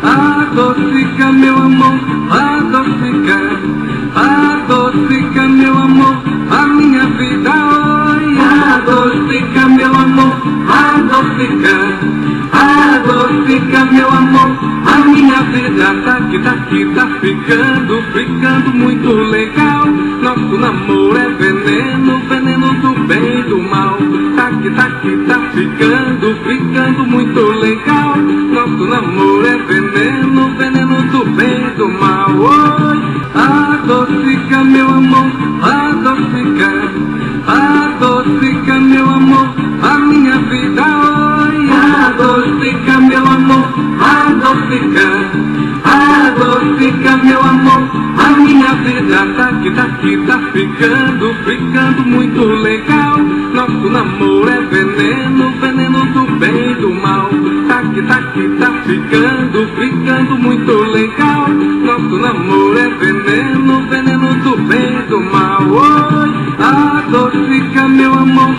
Adocica, meu amor, adocica, adocica, meu amor, a minha vida hoje. Adocica, meu amor, adocica, adocica, meu amor, a minha vida. Tá ficando muito legal. Nosso namoro é veneno, veneno do bem e do mal. Tá ficando muito legal. Nosso namoro é veneno, veneno do bem e do mal. Oi, adocica, meu amor, adocica, adocica, meu amor, a minha vida. Oi, adocica, meu amor, adocica, adocica, meu amor, a minha vida. Tá ficando muito legal. Nosso namoro é veneno, veneno do bem e do mal. Tá ficando muito legal. Nosso namoro é veneno, veneno do bem e do mal. Oi, adocica, meu amor,